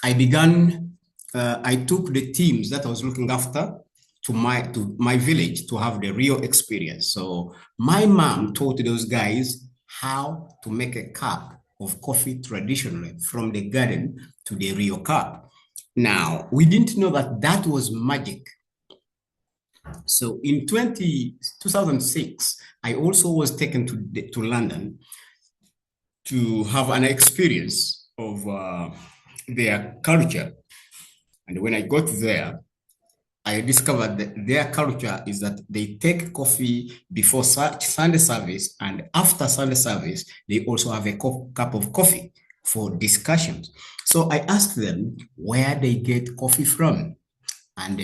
I took the teams that I was looking after to my village to have the real experience. So my mom taught those guys how to make a cup of coffee traditionally from the garden to the real cup. Now, we didn't know that that was magic. So in 2006, I also was taken to London to have an experience of their culture. And when I got there, I discovered that their culture is that they take coffee before Sunday service, and after Sunday service, they also have a cup of coffee for discussions. So I asked them where they get coffee from. And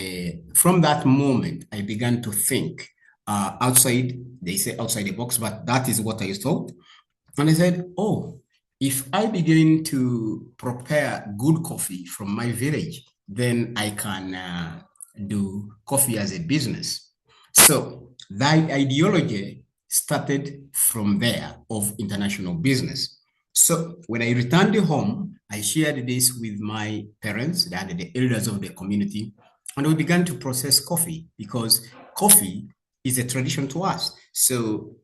from that moment, I began to think outside, they say outside the box, but that is what I thought. And I said, oh, if I begin to prepare good coffee from my village, then I can do coffee as a business. So that ideology started from there of international business. So when I returned home, I shared this with my parents, the elders of the community, and we began to process coffee because coffee is a tradition to us. So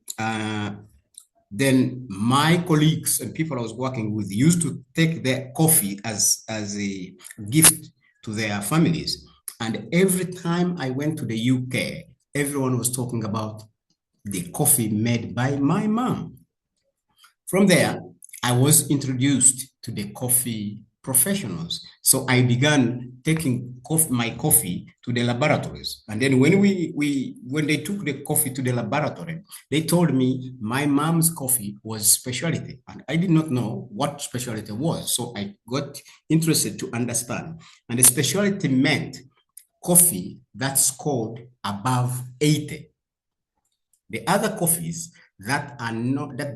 then my colleagues and people I was working with used to take their coffee as a gift to their families. And every time I went to the UK, everyone was talking about the coffee made by my mom. From there, I was introduced to the coffee professionals. So I began taking my coffee to the laboratories. And then when they took the coffee to the laboratory, they told me my mom's coffee was specialty. And I did not know what specialty was. So I got interested to understand. And the specialty meant coffee that scored above 80. The other coffees that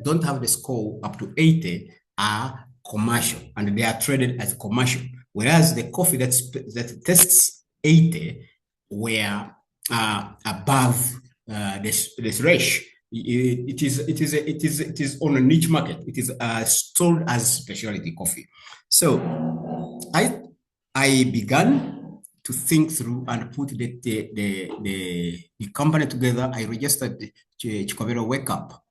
don't have the score up to 80 are commercial, and they are traded as commercial. Whereas the coffee that tests 80 were above this threshold. It is on a niche market. It is sold as specialty coffee. So I began to think through and put the company together. I registered Kikobero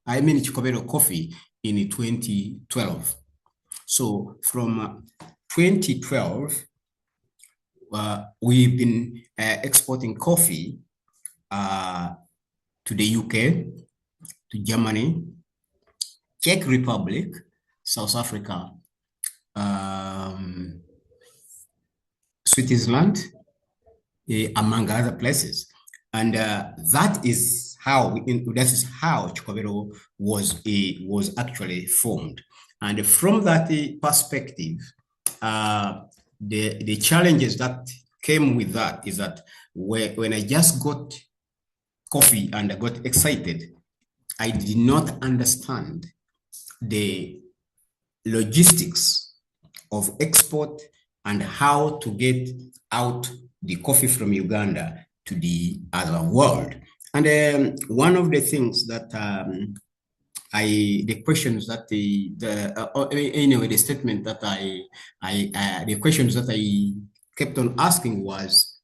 Kikobero Coffee in 2012. So from 2012, we've been exporting coffee to the UK, to Germany, Czech Republic, South Africa, Switzerland, among other places. And that is how Kikobero was actually formed. And from that perspective, the challenges that came with that is that when I just got coffee and I got excited, I did not understand the logistics of export and how to get out the coffee from Uganda to the other world. And one of the things that the questions that the statement that the questions that I kept on asking was,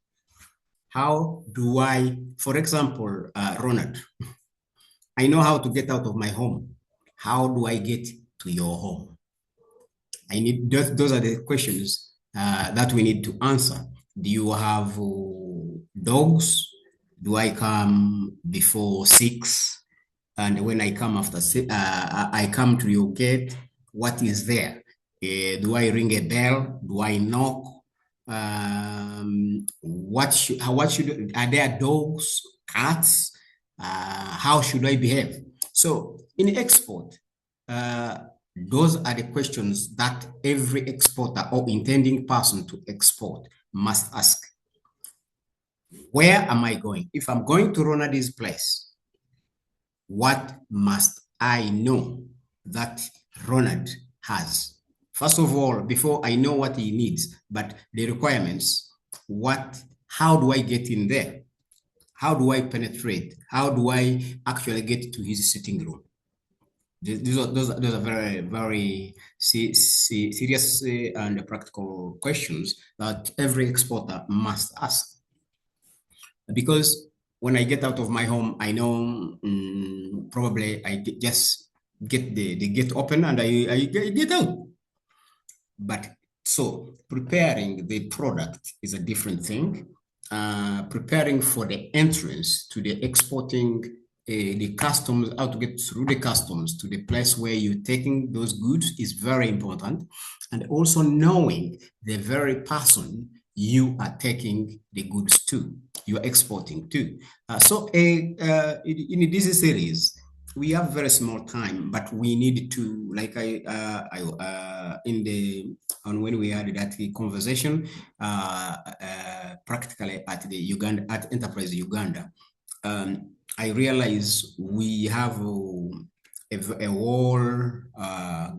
how do I, for example, Ronald, I know how to get out of my home. How do I get to your home? I need those are the questions that we need to answer. Do you have dogs? Do I come before 6? And when I come after 6, I come to your gate. What is there? Do I ring a bell? Do I knock? Are there dogs, cats? How should I behave? So in export, those are the questions that every exporter or intending person to export must ask. Where am I going? If I'm going to Ronald's place, what must I know that Ronald has? First of all, before I know what he needs, but the requirements, how do I get in there? How do I penetrate? How do I actually get to his sitting room? Those are very, very serious and practical questions that every exporter must ask. Because when I get out of my home, I know probably just get the gate open and I get out. But so preparing the product is a different thing. Preparing for the entrance to the exporting the customs, how to get through the customs to the place where you're taking those goods is very important. And also knowing the very person you are taking the goods to, you're exporting to. In this series, we have very small time, but we need to, like in the on when we had that conversation, practically at the Uganda at Enterprise Uganda, I realize we have a whole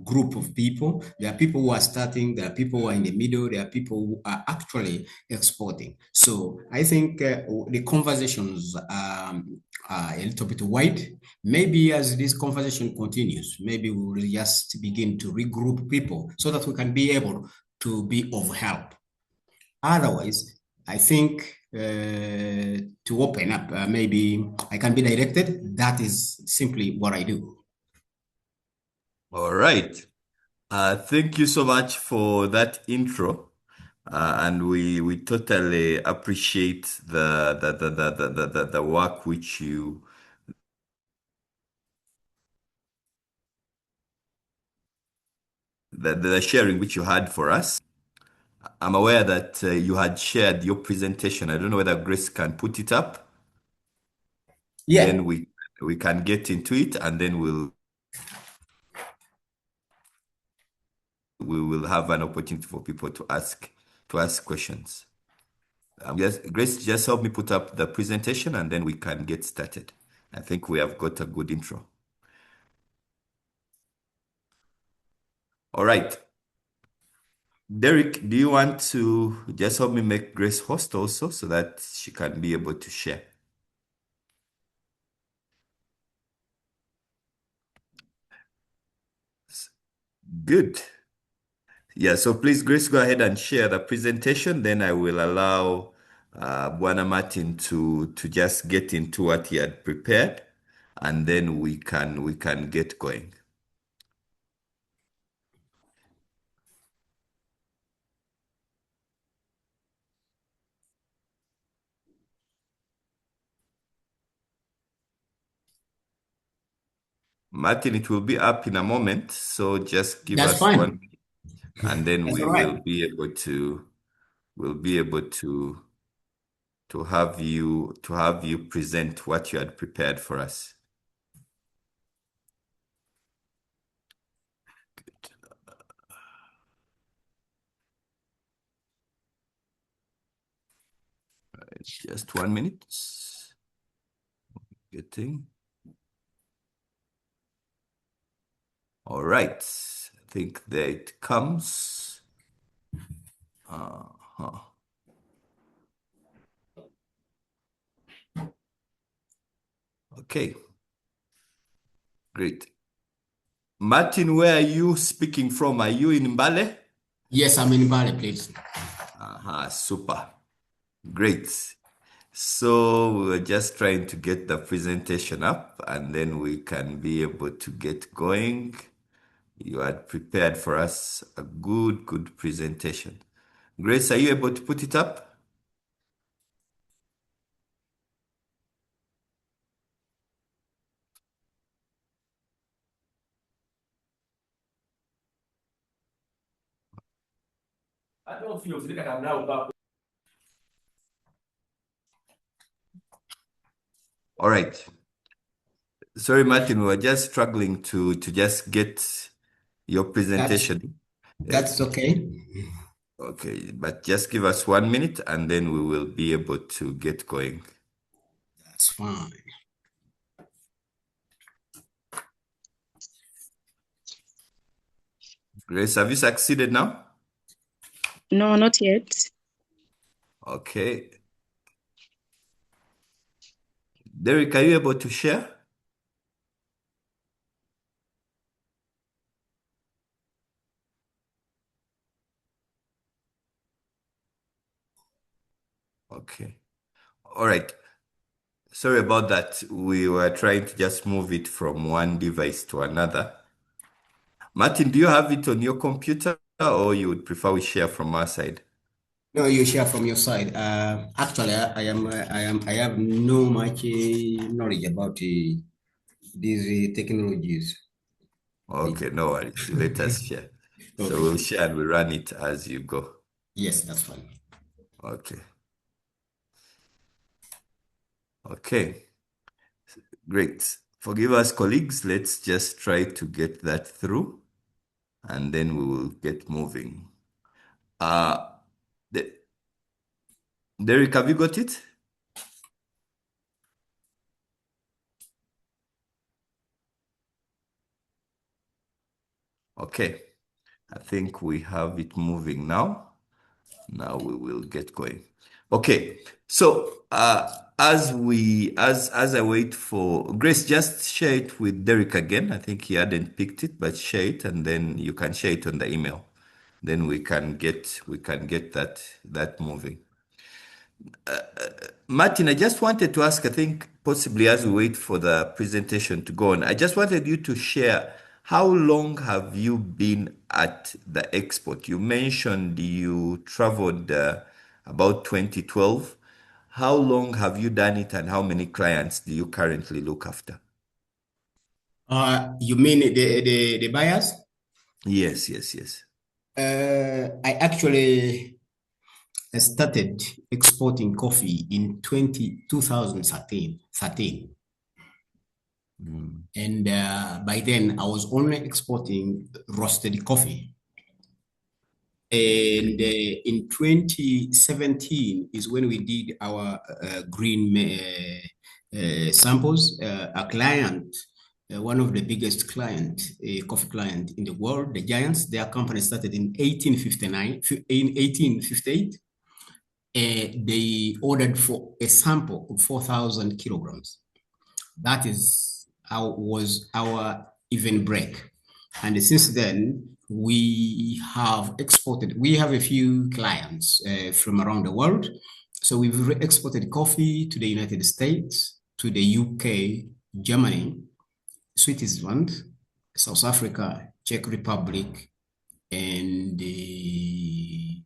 group of people. There are people who are starting, there are people who are in the middle, there are people who are actually exporting. So I think the conversations are a little bit wide. Maybe as this conversation continues, maybe we will just begin to regroup people so that we can be able to be of help. Otherwise, I think to open up, maybe I can be directed. That is simply what I do. All right. Thank you so much for that intro. And we totally appreciate the work which the sharing which you had for us. I'm aware that you had shared your presentation. I don't know whether Grace can put it up. Yeah, Then we can get into it, and then we will have an opportunity for people to ask questions. Grace, just help me put up the presentation, and then we can get started. I think we have got a good intro. All right. Derek, do you want to just help me make Grace host also so that she can be able to share? Good. Yeah, so please, Grace, go ahead and share the presentation. Then I will allow Bwana Martin to just get into what he had prepared, and then we can get going. Martin, it will be up in a moment, so just give that's us fine. 1 minute, and then That's we all will right. be able to to have you present what you had prepared for us. Just 1 minute. Getting. All right. I think there it comes. Uh-huh. Okay. Great. Martin, where are you speaking from? Are you in Mbale? Yes, I'm in Bali, please. Super. Great. So we were just trying to get the presentation up, and then we can be able to get going. You had prepared for us a good presentation. Grace, are you able to put it up? All right. Sorry, Martin, we were just struggling to just get your That's presentation. Uh, that's okay. Okay, but just give us 1 minute, and then we will be able to get going. That's fine. Grace, have you succeeded now? No, not yet. Okay. Derek, are you able to share? Okay. All right. Sorry about that. We were trying to just move it from one device to another. Martin, do you have it on your computer or you would prefer we share from our side? No, you share from your side. Actually, I have no much knowledge about these technologies. Okay, no worries. Let us share. So Okay. we'll share and we'll run it as you go. Yes, that's fine. Okay. Okay. Great. Forgive us, colleagues. Let's just try to get that through and then we will get moving. De- Derek, have you got it? Okay. I think we have it moving now. Now we will get going. Okay. So as I wait for Grace, just share it with Derek again. I think he hadn't picked it, but share it and then you can share it on the email. Then we can get that moving. Martin, I just wanted to ask, I think possibly as we wait for the presentation to go on, I just wanted you to share how long have you been at the export? You mentioned you traveled about 2012. How long have you done it and how many clients do you currently look after? You mean the buyers? Yes, yes, yes. I actually started exporting coffee in 2013. And by then, I was only exporting roasted coffee. And in 2017 is when we did our green samples. A client, one of the biggest coffee client in the world, the Giants, their company started in 1859, in 1858. They ordered for a sample of 4,000 kilograms. That is was our even break. And since then, we have exported. We have a few clients from around the world. So we've exported coffee to the United States, to the UK, Germany, Switzerland, South Africa, Czech Republic, and the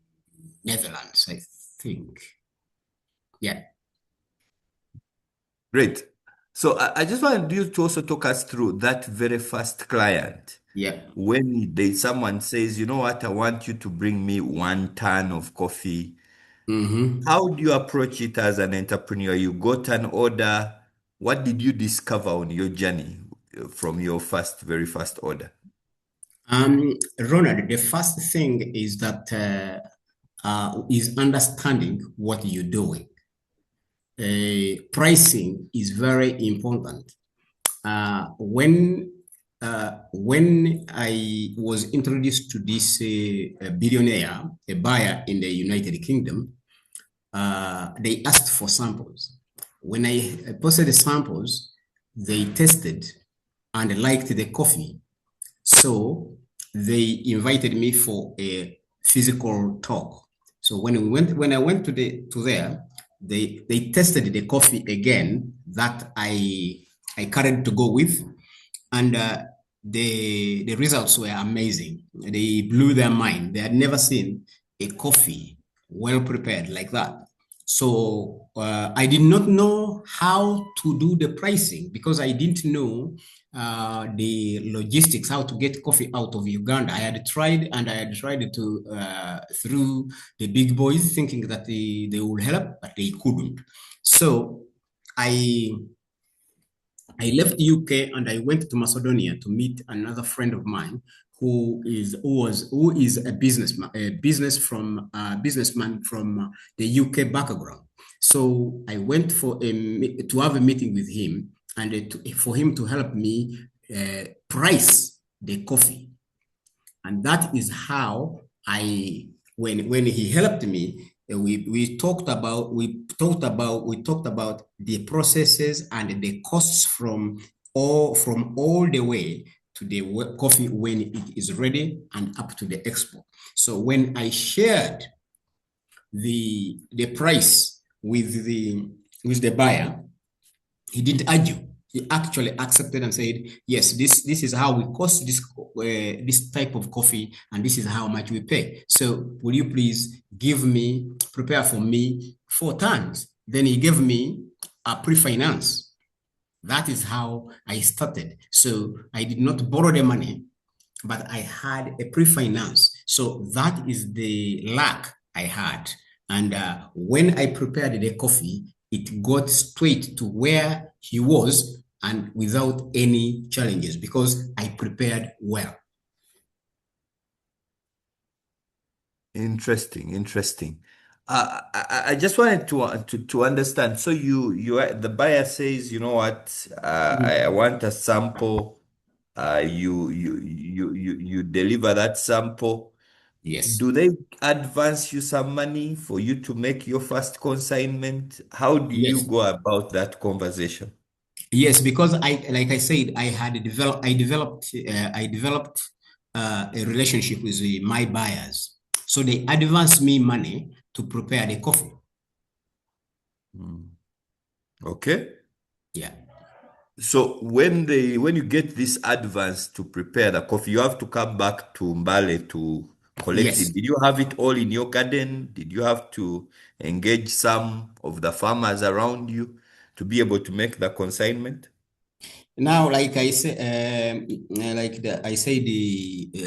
Netherlands, I think. Yeah. Great. So I just wanted you to also talk us through that very first client. Yeah. When someone says, you know what, I want you to bring me 1 ton of coffee. Mm-hmm. How do you approach it as an entrepreneur? You got an order. What did you discover on your journey from your very first order? Ronald, the first thing is that is understanding what you're doing. Pricing is very important. When I was introduced to this billionaire, a buyer in the United Kingdom, they asked for samples. When I posted the samples, they tested and liked the coffee. So they invited me for a physical talk. So when I went to there, they tested the coffee again that I carried to go with, and the results were amazing. They blew their mind. They had never seen a coffee well prepared like that. So I did not know how to do the pricing because I didn't know the logistics, how to get coffee out of Uganda. I had tried to through the big boys, thinking that they would help, but they couldn't. So I left the UK and I went to Macedonia to meet another friend of mine who is a businessman from the UK background. So I went to have a meeting with him and for him to help me price the coffee. And that is how when he helped me, we talked about the processes and the costs from all the way to the coffee when it is ready and up to the export. So when I shared the price with the buyer, he didn't argue. He actually accepted and said, yes, this is how we cost this type of coffee, and this is how much we pay. So will you please prepare for me 4 tons? Then he gave me a pre-finance. That is how I started. So I did not borrow the money, but I had a pre-finance. So that is the luck I had. And when I prepared the coffee, it got straight to where he was and without any challenges because I prepared well. Interesting. I just wanted to understand. So the buyer says, you know what, I want a sample. You deliver that sample. Yes. Do they advance you some money for you to make your first consignment? How do you Yes. go about that conversation? Yes, because like I said, I developed a relationship with my buyers. So they advance me money to prepare the coffee. Okay. Yeah. So when you get this advance to prepare the coffee, you have to come back to Mbale to collect Yes. it. Did you have it all in your garden? Did you have to engage some of the farmers around you to be able to make the consignment? Now, like I say,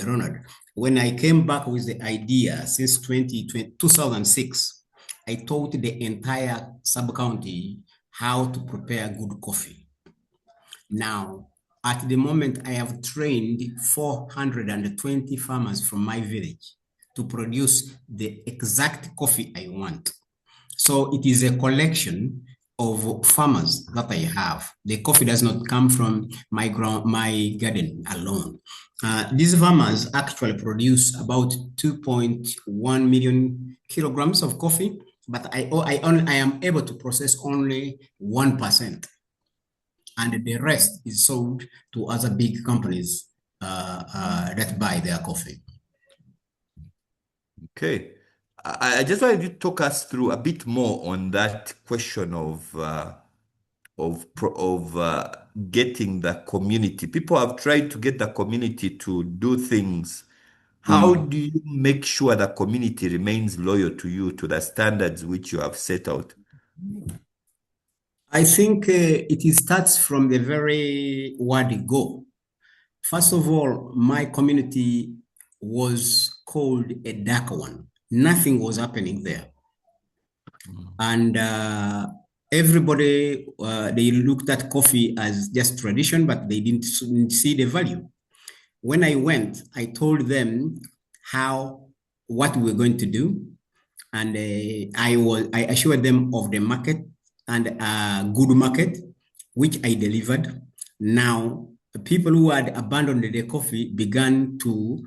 Ronald, when I came back with the idea since 2006, I taught the entire sub-county how to prepare good coffee. Now, at the moment, I have trained 420 farmers from my village to produce the exact coffee I want. So it is a collection of farmers that I have. The coffee does not come from my garden alone. These farmers actually produce about 2.1 million kilograms of coffee, but I am able to process only 1%, and the rest is sold to other big companies that buy their coffee. Okay. I just wanted you to talk us through a bit more on that question of getting the community. People have tried to get the community to do things. How Mm. do you make sure the community remains loyal to you, to the standards which you have set out? I think it starts from the very word go. First of all, my community was called a dark one. Nothing was happening there. And everybody, they looked at coffee as just tradition, but they didn't see the value. When I went, I told them what we're going to do. And I assured them of the market and a good market, which I delivered. Now, the people who had abandoned the coffee began to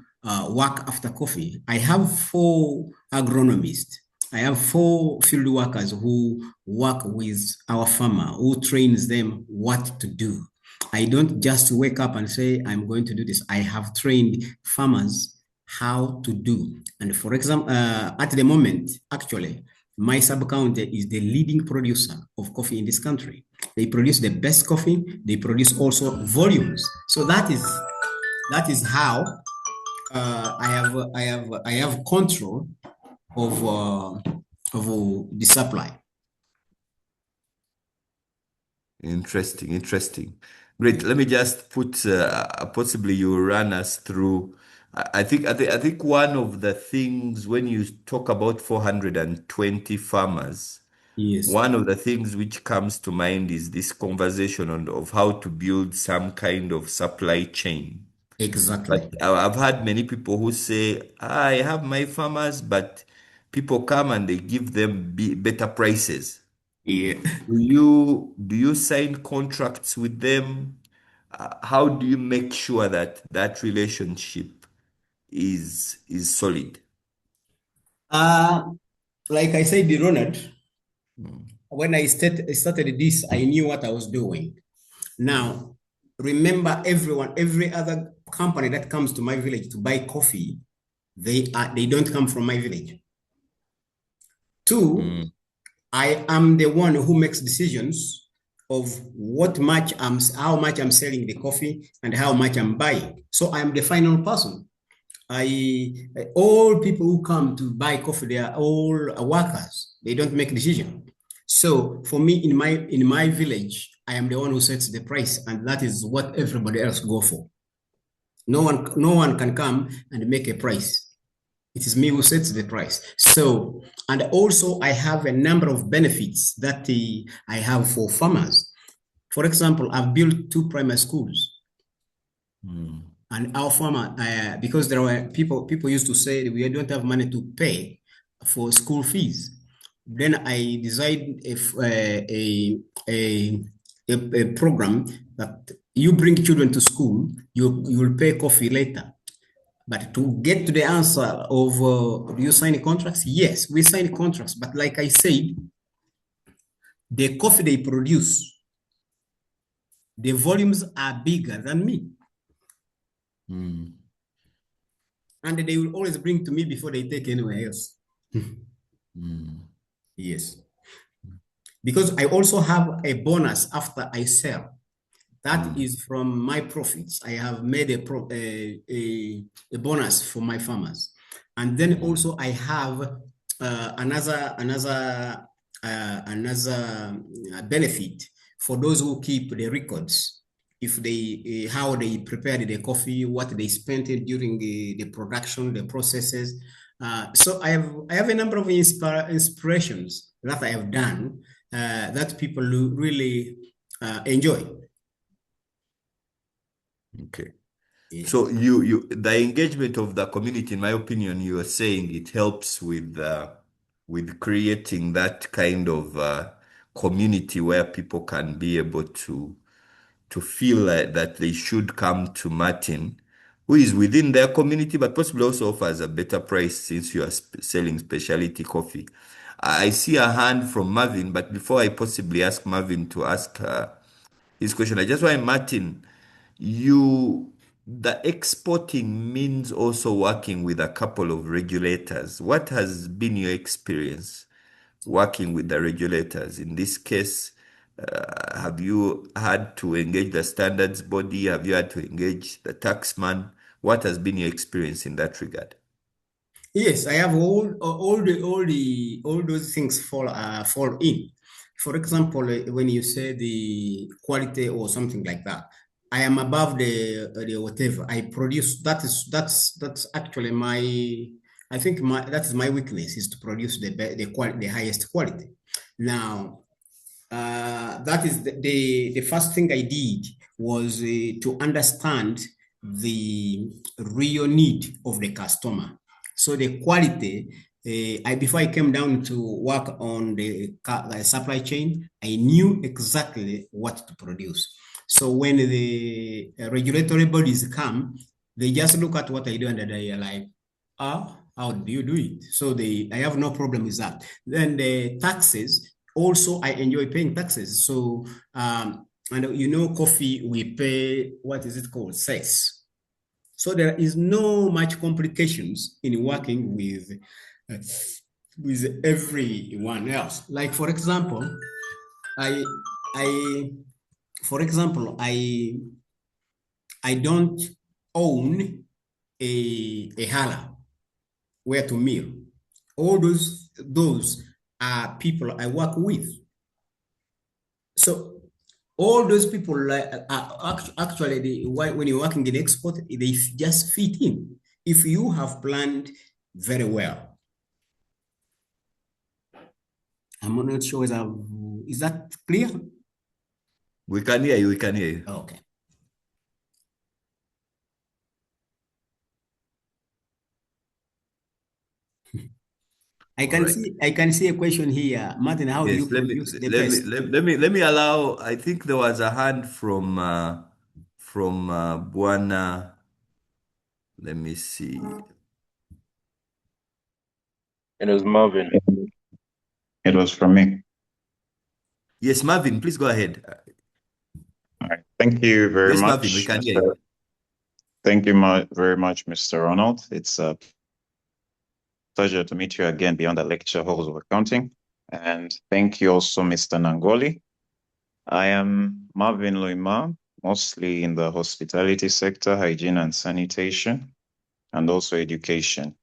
work after coffee. I have 4 agronomists. I have 4 field workers who work with our farmer, who trains them what to do. I don't just wake up and say, I'm going to do this. I have trained farmers how to do. And for example, at the moment, actually, my sub-county is the leading producer of coffee in this country. They produce the best coffee. They produce also volumes. So that is how I have control of the supply. Interesting. Great. Let me just put possibly you run us through. I think one of the things when you talk about 420 farmers, Yes, one of the things which comes to mind is this conversation of how to build some kind of supply chain. exactly. But I've had many people who say, I have my farmers, but people come and they give them better prices. Yeah. Do you sign contracts with them? How do you make sure that that relationship is solid? Uh, like I said, Ronald, when I started this, I knew what I was doing. Now, remember every other company that comes to my village to buy coffee, they don't come from my village. 2, I am the one who makes decisions of how much I'm selling the coffee and how much I'm buying. So I'm the final person. All people who come to buy coffee, they are all workers. They don't make decision. So for me, in my village, I am the one who sets the price, and that is what everybody else go for. No one can come and make a price. It is me who sets the price. So, and also I have a number of benefits that I have for farmers. For example, I've built 2 primary schools. And our farmer, because there were people used to say we don't have money to pay for school fees. Then I designed a program that you bring children to school, you will pay coffee later. But to get to the answer of do you sign contracts? Yes, we sign contracts. But like I said, the coffee they produce, the volumes are bigger than me. And they will always bring to me before they take anywhere else. Yes. Because I also have a bonus after I sell. That is from my profits. I have made a bonus for my farmers. And then also I have another benefit for those who keep the records. If they how they prepared the coffee, what they spent it during the production, the processes. So I have a number of inspirations that I have done that people really enjoy. Okay. Yeah. So the engagement of the community, in my opinion, you are saying it helps with creating that kind of community where people can be able to feel like that they should come to Martin, who is within their community, but possibly also offers a better price since you are selling specialty coffee. I see a hand from Marvin, but before I possibly ask Marvin to ask his question, I just want Martin, the exporting means also working with a couple of regulators. What has been your experience working with the regulators? In this case, have you had to engage the standards body? Have you had to engage the taxman? What has been your experience in that regard? Yes, I have all those things fall in. For example, when you say the quality or something like that, I am above the whatever I produce. That's actually that is my weakness, is to produce the highest quality. Now, that is the first thing I did was to understand the real need of the customer. So the quality, before I came down to work on the supply chain, I knew exactly what to produce. So when the regulatory bodies come, they just look at what I do and they are like, how do you do it? So I have no problem with that. Then the taxes, also I enjoy paying taxes. So, and coffee, we pay, what is it called? Cess. So there is no much complications in working with everyone else. Like, for example, I don't own a hala where to mill. All those are people I work with. So all those people actually, when you're working in export, they just fit in if you have planned very well. I'm not sure is that clear? We can hear you. We can hear you. Okay. I can see a question here, Martin. How do you produce the best? Let me allow. I think there was a hand from Buana. Let me see. It was Marvin. It was from me. Yes, Marvin, please go ahead. All right. Thank you very Yes, much. Marvin, we can hear you. Thank you very much, Mr. Ronald. It's a pleasure to meet you again beyond the lecture halls of accounting. And thank you also, Mr. Nangoli. I am Marvin Loima, mostly in the hospitality sector, hygiene and sanitation, and also education.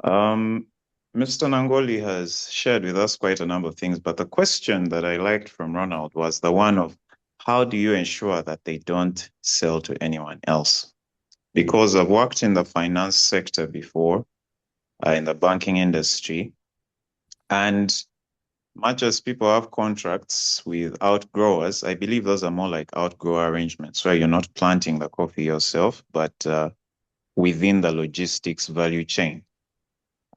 Mr. Nangoli has shared with us quite a number of things, but the question that I liked from Ronald was the one of how do you ensure that they don't sell to anyone else? Because I've worked in the finance sector before, in the banking industry, and much as people have contracts with outgrowers, I believe those are more like outgrower arrangements where you're not planting the coffee yourself, but within the logistics value chain.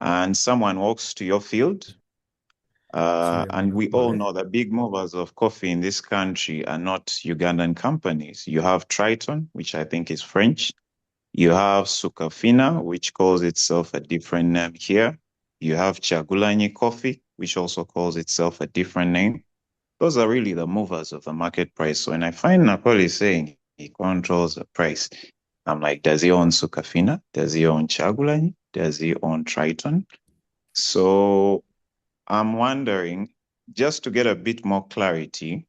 And someone walks to your field, and we all know the big movers of coffee in this country are not Ugandan companies. You have Triton, which I think is French. You have Sukafina, which calls itself a different name here. You have Chagulanyi Coffee, which also calls itself a different name. Those are really the movers of the market price. So when I find Napoli saying he controls the price, I'm like, does he own Sukafina? Does he own Chagulanyi? Does he own Triton? So I'm wondering, just to get a bit more clarity,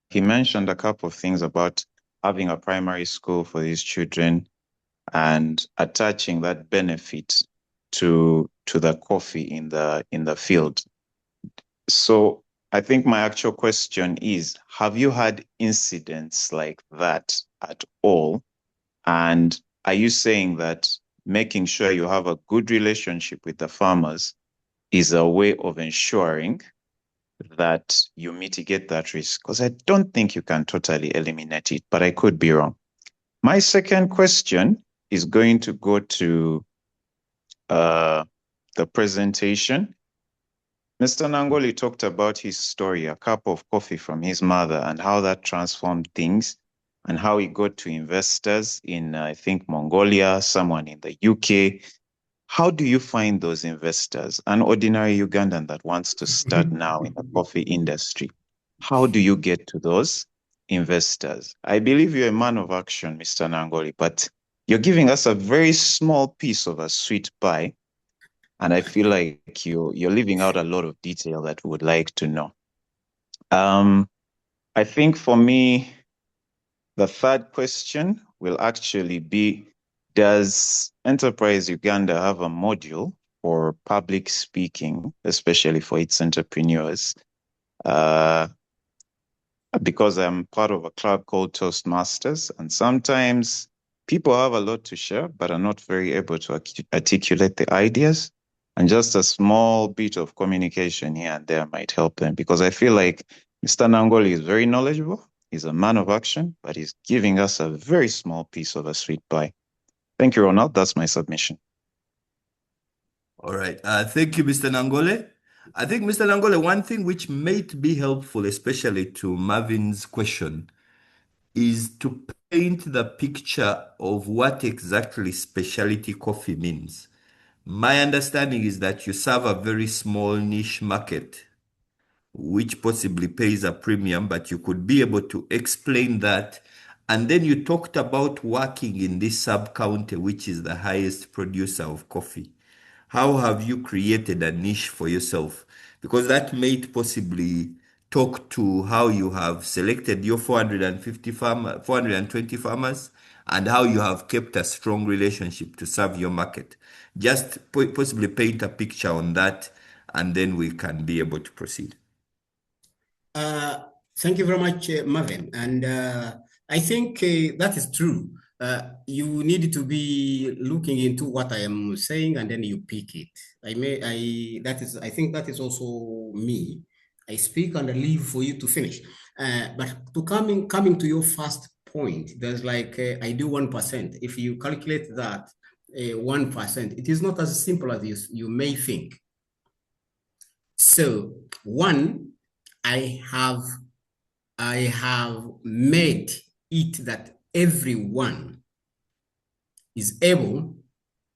he mentioned a couple of things about having a primary school for these children and attaching that benefit to the coffee in the field. So I think my actual question is, have you had incidents like that at all? And are you saying that making sure you have a good relationship with the farmers is a way of ensuring that you mitigate that risk? Because I don't think you can totally eliminate it, but I could be wrong. My second question is going to go to the presentation. Mr. Nangoli talked about his story, a cup of coffee from his mother, and how that transformed things, and how he got to investors in, I think, Mongolia, someone in the UK. How do you find those investors? An ordinary Ugandan that wants to start now in the coffee industry. How do you get to those investors? I believe you're a man of action, Mr. Nangoli, but you're giving us a very small piece of a sweet pie. And I feel like you're leaving out a lot of detail that we would like to know. I think for me, the third question will actually be, does Enterprise Uganda have a module for public speaking, especially for its entrepreneurs? Because I'm part of a club called Toastmasters, and sometimes people have a lot to share, but are not very able to articulate the ideas. And just a small bit of communication here and there might help them, because I feel like Mr. Nangoli is very knowledgeable. He's a man of action, but he's giving us a very small piece of a sweet pie. Thank you, Ronald. That's my submission. All right. Thank you, Mr. Nangole. I think, Mr. Nangole, one thing which might be helpful, especially to Marvin's question, is to paint the picture of what exactly specialty coffee means. My understanding is that you serve a very small niche market, which possibly pays a premium, but you could be able to explain that. And then you talked about working in this sub-county, which is the highest producer of coffee. How have you created a niche for yourself? Because that might possibly talk to how you have selected your 420 farmers, and how you have kept a strong relationship to serve your market. Just possibly paint a picture on that, and then we can be able to proceed. Thank you very much, Marvin. And I think that is true. You need to be looking into what I am saying, and then you pick it. I think that is also me. I speak and I leave for you to finish. But to coming to your first point, there's like I do 1%. If you calculate that 1%, it is not as simple as you may think. So one, I have made it that everyone is able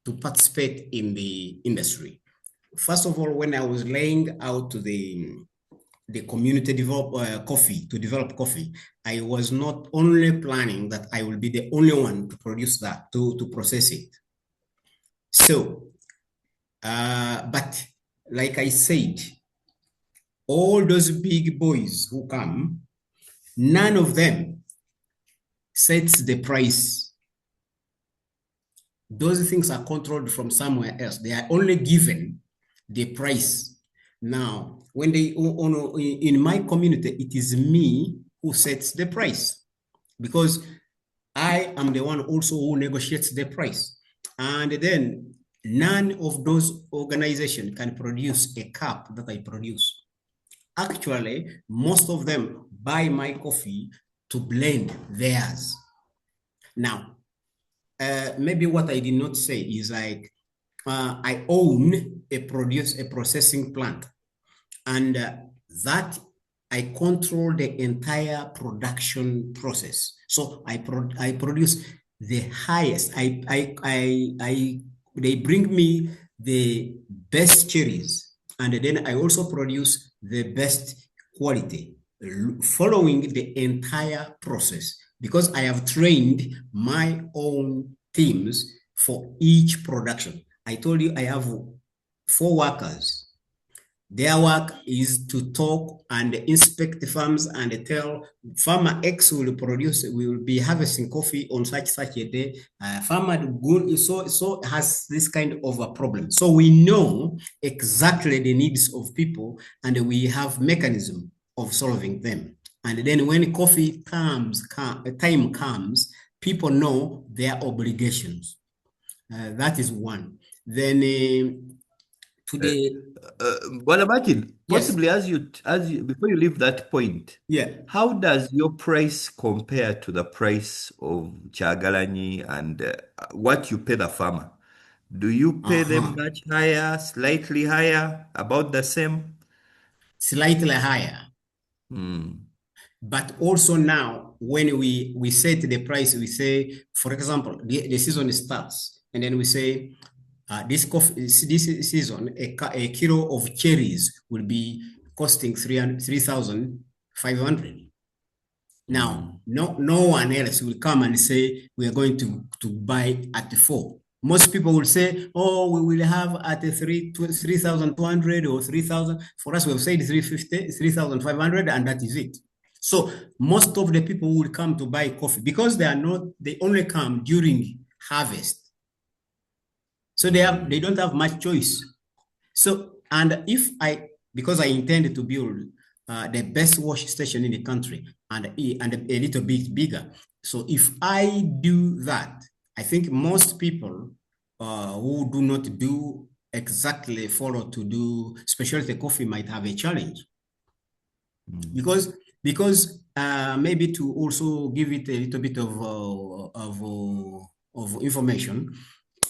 to participate in the industry. First of all, when I was laying out the community develop coffee, I was not only planning that I will be the only one to produce that, to process it. So, but like I said, all those big boys who come, none of them sets the price. Those things are controlled from somewhere else. They are only given the price. Now, when they in my community, it is me who sets the price because I am the one also who negotiates the price. And then none of those organizations can produce a cup that I produce. Actually, most of them buy my coffee to blend theirs. Now, maybe what I did not say is like, I own a processing plant, and that I control the entire production process. So I produce the highest. They bring me the best cherries, and then I also produce the best quality, following the entire process, because I have trained my own teams for each production. I told you I have 4 workers. Their work is to talk and inspect the farms and tell farmer X will be harvesting coffee on such a day. Farmer good so has this kind of a problem. So we know exactly the needs of people, and we have mechanism of solving them. And then when coffee time comes, people know their obligations. That is one. Then today. Well, Martin, Yes. possibly as you before you leave that point, Yeah. how does your price compare to the price of Chagalanyi and what you pay the farmer? Do you pay them much higher, slightly higher, about the same? Slightly higher. But also now, when we set the price, we say, for example, the season starts, and then we say, this season, a kilo of cherries will be costing 3,500. Now, no one else will come and say we are going to buy at 4. Most people will say, oh, we will have at 3,200 or 3,000. For us, we've said 350, 3,500, and that is it. So most of the people will come to buy coffee because they only come during harvest. So they don't have much choice. So, and because I intend to build the best wash station in the country and a little bit bigger. So if I do that, I think most people who do not do exactly follow to do specialty coffee might have a challenge. Because maybe to also give it a little bit of information,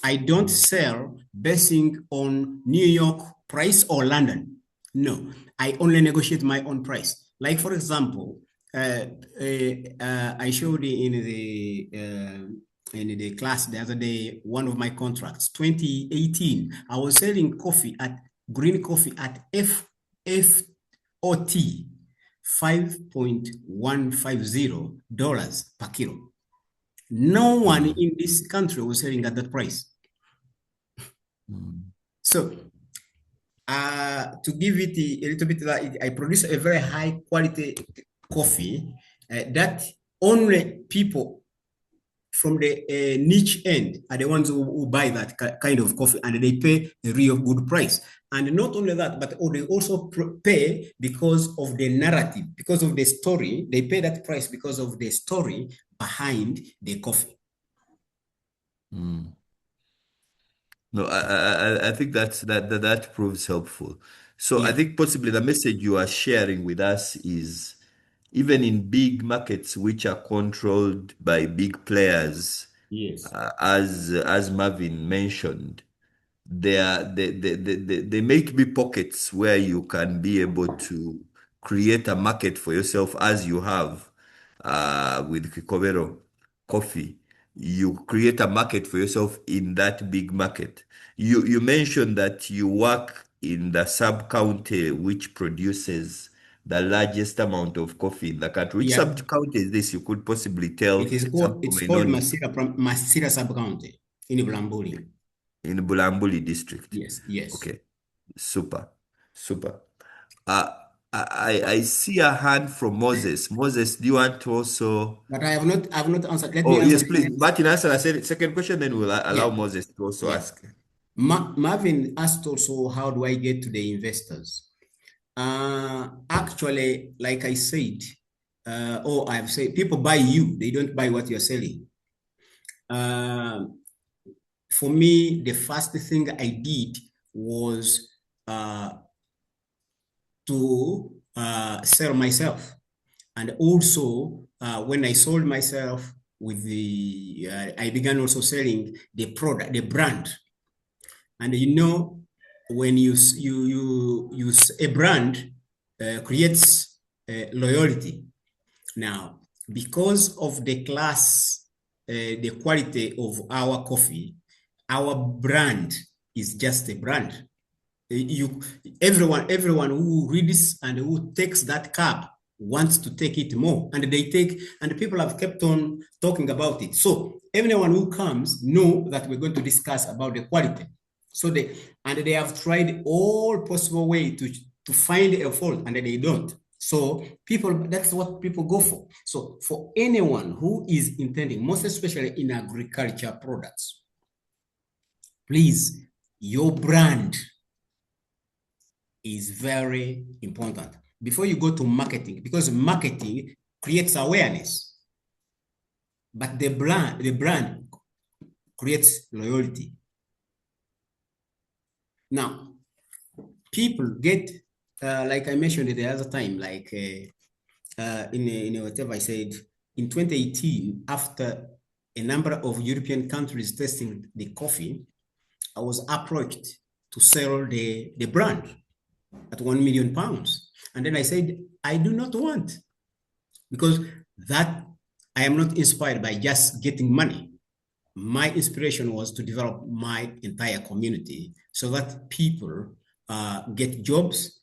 I don't sell basing on New York price or London. No, I only negotiate my own price. Like, for example, I showed in the class the other day, one of my contracts, 2018, I was selling green coffee at FOT, $5.150 per kilo. No one in this country was selling at that price. So, to give it a little bit, I produce a very high quality coffee that only people from the niche end are the ones who buy that kind of coffee, and they pay a real good price. And not only that, but they also pay because of the narrative, because of the story. They pay that price because of the story behind the coffee. No, I think that proves helpful. So I think possibly the message you are sharing with us is even in big markets which are controlled by big players, yes, as Marvin mentioned, they make be pockets where you can be able to create a market for yourself as you have with Kikobero Coffee. You create a market for yourself in that big market. You mentioned that you work in the sub-county which produces the largest amount of coffee in the country. Which sub-county is this? You could possibly tell. It's called Masira sub-county in Bulambuli. In Bulambuli district. Yes. Okay. Super, super. Uh, I see a hand from Moses. Moses, do you want to also? But I've not answered. Let me Oh, answer yes, the please. first. Martin, answer the second question, then we'll allow Yeah, Moses to also yeah. ask. Marvin asked also, how do I get to the investors? Actually, like I said, or I've said, people buy you, they don't buy what you're selling. For me, the first thing I did was to sell myself. And also, when I sold myself with I began also selling the product, the brand. And when a brand creates loyalty. Now, because of the class, the quality of our coffee, our brand is just a brand. You, everyone who reads and who takes that cup wants to take it more, and people have kept on talking about it. So everyone who comes know that we're going to discuss about the quality. So they have tried all possible way to find a fault, and they don't. So that's what people go for. So for anyone who is intending, most especially in agriculture products, please, your brand is very important before you go to marketing, because marketing creates awareness, but the brand creates loyalty. Now, people get like I mentioned the other time, like in whatever I said in 2018, after a number of European countries testing the coffee, I was approached to sell the brand at £1 million. And then I said, I do not want, because that I am not inspired by just getting money. My inspiration was to develop my entire community so that people get jobs,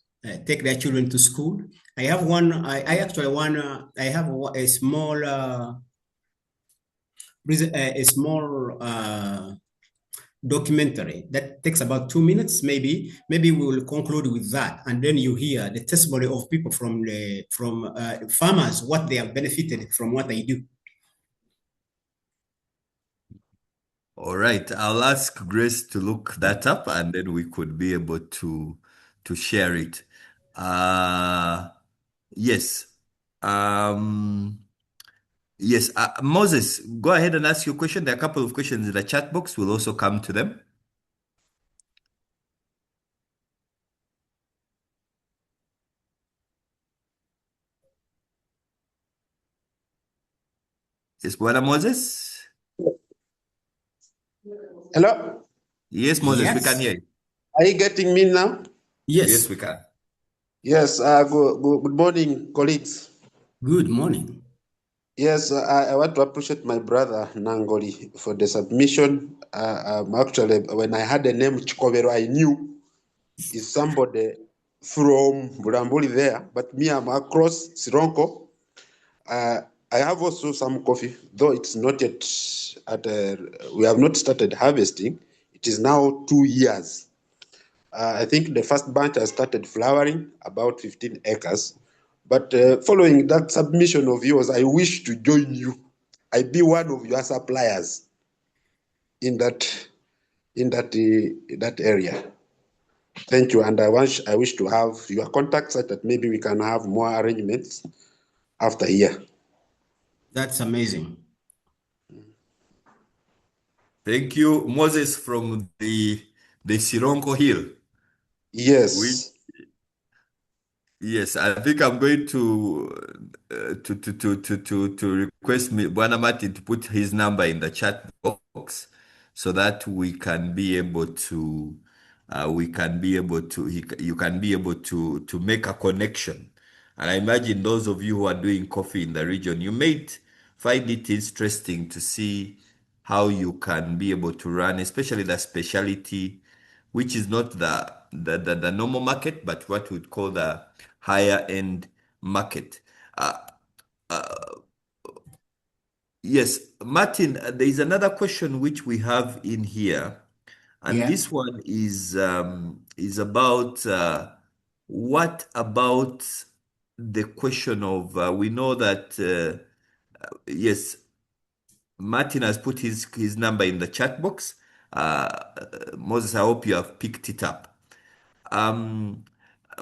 take their children to school. I have one, I actually want, I have a small, documentary that takes about 2 minutes. Maybe we will conclude with that, and then you hear the testimony of people from farmers, what they have benefited from what they do. All right, I'll ask Grace to look that up, and then we could be able to share it. Yes. Yes, Moses, go ahead and ask your question. There are a couple of questions in the chat box. We'll also come to them. Yes, Brother Moses? Hello? Yes, Moses, we can Yes. hear you. Are you getting me now? Yes. Yes, we can. Yes. Good morning, colleagues. Good morning. Yes, I want to appreciate my brother Nangoli for the submission. Actually, when I had the name Kikobero, I knew is somebody from Bulambuli there, but me, I'm across Sironko. I have also some coffee, though it's not yet we have not started harvesting. It is now 2 years. I think the first bunch has started flowering, about 15 acres. But following that submission of yours, I wish to join you. I be one of your suppliers in that area. Thank you, and I wish to have your contact such that maybe we can have more arrangements after a year. That's amazing. Thank you, Moses from the Sironko Hill. Yes. Yes, I think I'm going to request me Bwana Martin to put his number in the chat box so that we can be able to you can be able to make a connection. And I imagine those of you who are doing coffee in the region, you may find it interesting to see how you can be able to run, especially the specialty, which is not the normal market, but what we'd call the higher end market. Yes, Martin, there is another question which we have in here. And Yeah. this one is about what about the question of we know that yes, Martin has put his number in the chat box. Moses, I hope you have picked it up.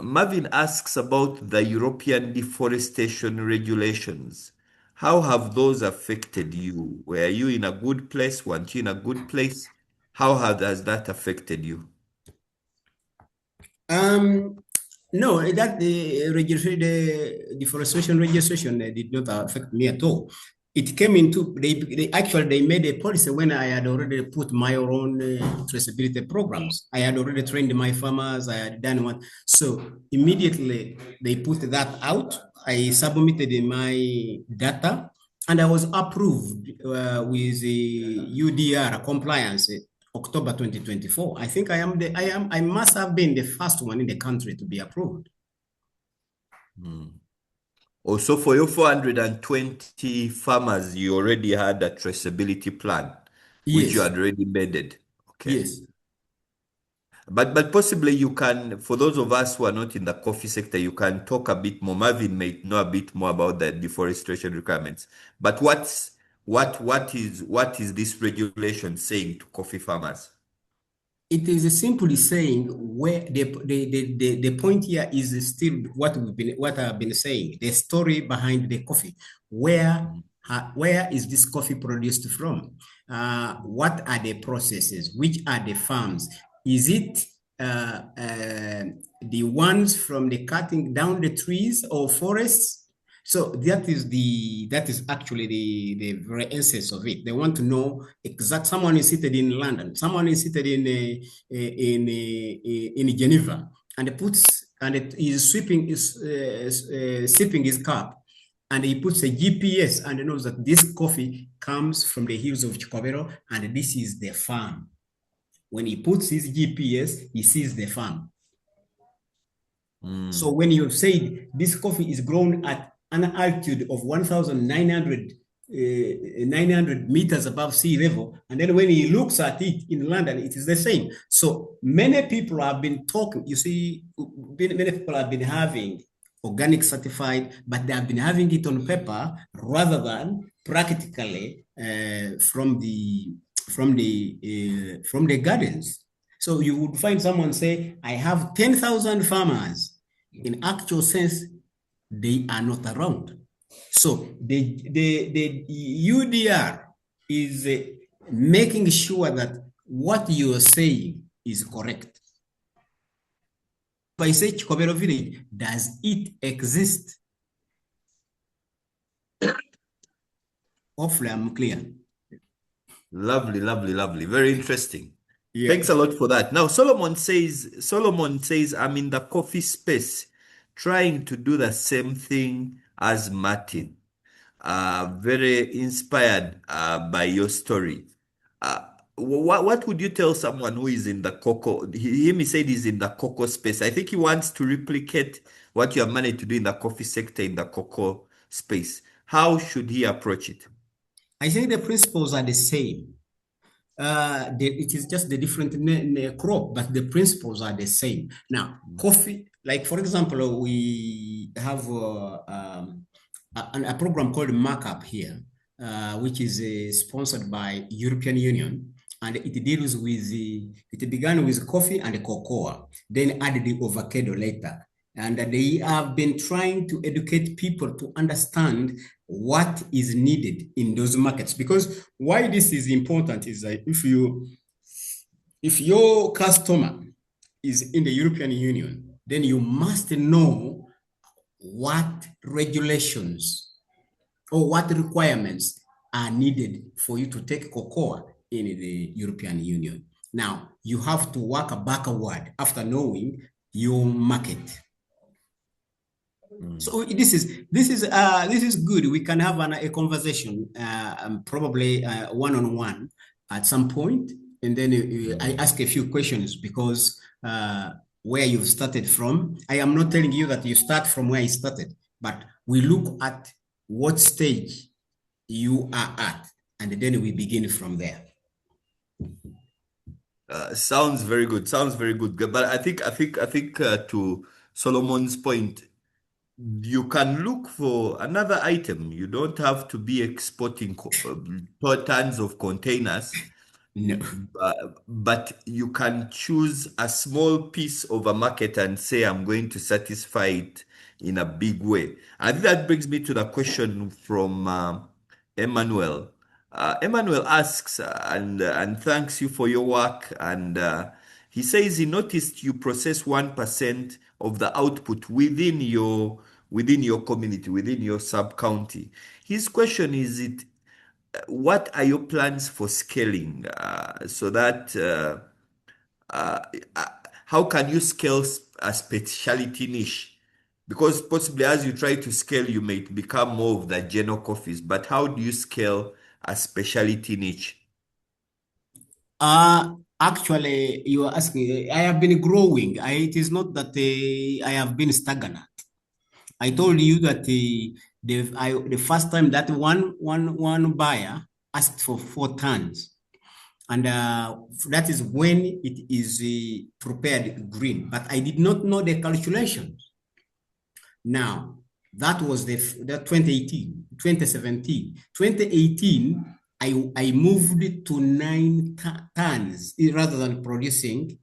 Marvin asks about the European deforestation regulations. How have those affected you? Were you in a good place? Weren't you in a good place? Has that affected you? No, that the deforestation registration did not affect me at all. It came into they actually they made a policy when I had already put my own traceability programs. I had already trained my farmers. I had done one, so immediately they put that out. I submitted my data, and I was approved with the UDR compliance. October 2024. I think I must have been the first one in the country to be approved. Also, for your 420 farmers, you already had a traceability plan, which you Yes. had already embedded. Okay. Yes. But possibly you can, for those of us who are not in the coffee sector, you can talk a bit more. Marvin may know a bit more about the deforestation requirements. But what is this regulation saying to coffee farmers? It is simply saying where the point here is still what I've been saying, the story behind the coffee. Where is this coffee produced from? What are the processes? Which are the farms? Is it the ones from the cutting down the trees or forests? So that is actually the very essence of it. They want to know exact. Someone is seated in London, someone is seated in Geneva, and it is sipping his cup, and he puts a GPS and knows that this coffee comes from the hills of Kikobero, and this is the farm. When he puts his GPS, he sees the farm. So when you say this coffee is grown at an altitude of 1,900 900 meters above sea level, and then when he looks at it in London, it is the same. So many people have been talking, you see, many people have been having organic certified, but they have been having it on paper rather than practically from the gardens. So you would find someone say, I have 10,000 farmers. In actual sense, they are not around. So the UDR is making sure that what you are saying is correct. If I say Kikobero village, does it exist? Hopefully I'm clear. Lovely, lovely, lovely. Very interesting. Yeah. Thanks a lot for that. Now, Solomon says, I'm in the coffee space trying to do the same thing as Martin. Very inspired by your story. What would you tell someone who is in the cocoa? He said he's in the cocoa space. I think he wants to replicate what you have managed to do in the coffee sector in the cocoa space. How should he approach it? I think the principles are the same. It is just the different crop, but the principles are the same. Now, coffee, like for example, we have a program called Markup here, which is sponsored by European Union, and it deals with it began with coffee and cocoa, then added the avocado later. And they have been trying to educate people to understand what is needed in those markets. Because why this is important is that if your customer is in the European Union, then you must know what regulations or what requirements are needed for you to take cocoa in the European Union. Now, you have to work backward after knowing your market. So this is good. We can have a conversation, probably one-on-one at some point, and then I ask a few questions because where you've started from. I am not telling you that you start from where I started, but we look at what stage you are at, and then we begin from there. Sounds very good. Sounds very good. But I think to Solomon's point, you can look for another item. You don't have to be exporting tons of containers. No. But you can choose a small piece of a market and say, I'm going to satisfy it in a big way. I think that brings me to the question from Emmanuel. Emmanuel asks and thanks you for your work. And he says he noticed you process 1% of the output within your community, within your sub-county. His question is, what are your plans for scaling so that uh, uh, how can you scale a specialty niche? Because possibly as you try to scale, you may become more of the general coffees, but how do you scale a specialty niche? Actually, you are asking, I have been growing. It is not that I have been stagnant. I told you that the first time that one buyer asked for 4 tons, and that is when it is prepared green. But I did not know the calculations. Now that was the 2018, 2017, 2018. I moved to 9 tons rather than producing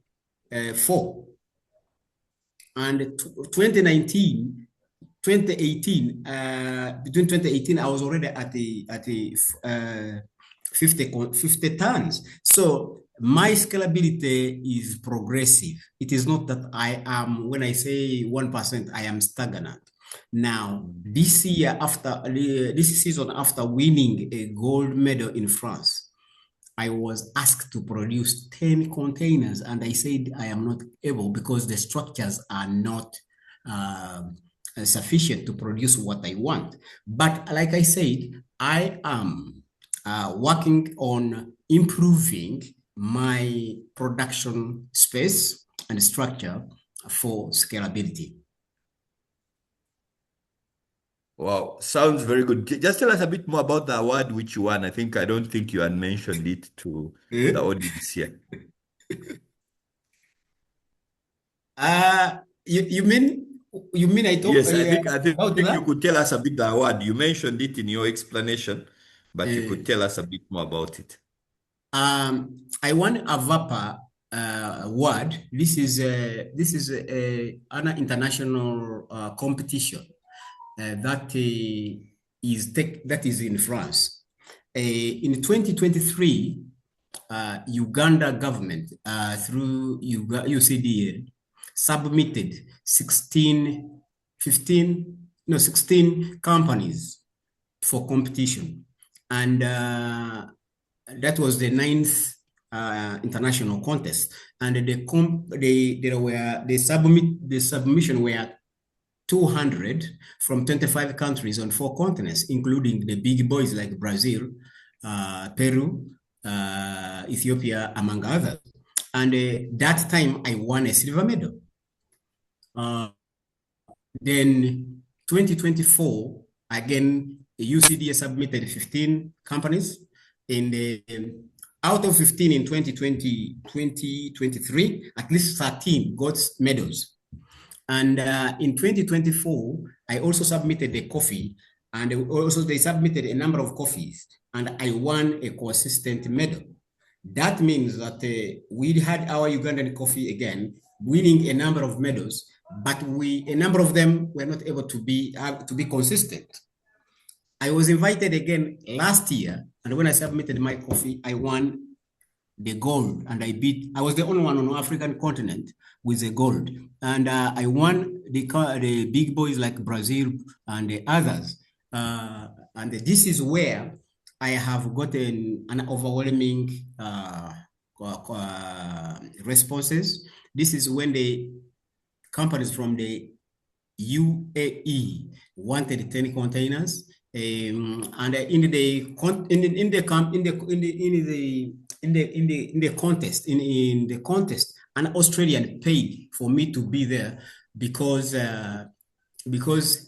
4. And 2019. 2018, between 2018, I was already at the 50 tons. So my scalability is progressive. It is not that I am, when I say 1%, I am stagnant. Now, this year, after this season, after winning a gold medal in France, I was asked to produce 10 containers, and I said I am not able because the structures are not sufficient to produce what I want. But like I said, I am working on improving my production space and structure for scalability. Wow, sounds very good. Just tell us a bit more about the award which you won. I don't think you had mentioned it to the audience here. You mean I talk? Yes, I think about you that? could tell us a bit the award. You mentioned it in your explanation, but you could tell us a bit more about it. I won a VAPA award. This is an international competition that is in France. In 2023, Uganda government through UCDL submitted 16 companies for competition, and that was the 9th international contest, and the submission were 200 from 25 countries on 4 continents, including the big boys like Brazil, Peru, Ethiopia, among others. And that time I won a silver medal. Then 2024, again, the UCDA submitted 15 companies. Out of 15 in 2023, at least 13 got medals. And in 2024, I also submitted the coffee, and also they submitted a number of coffees, and I won a consistent medal. That means that we had our Ugandan coffee again, winning a number of medals, but a number of them were not able to be consistent. I was invited again last year, and when I submitted my coffee, I won the gold, and I was the only one on the African continent with the gold. And I won the big boys like Brazil and the others. And this is where I have gotten an overwhelming responses. This is when the companies from the UAE wanted 10 containers. And in the contest, an Australian paid for me to be there because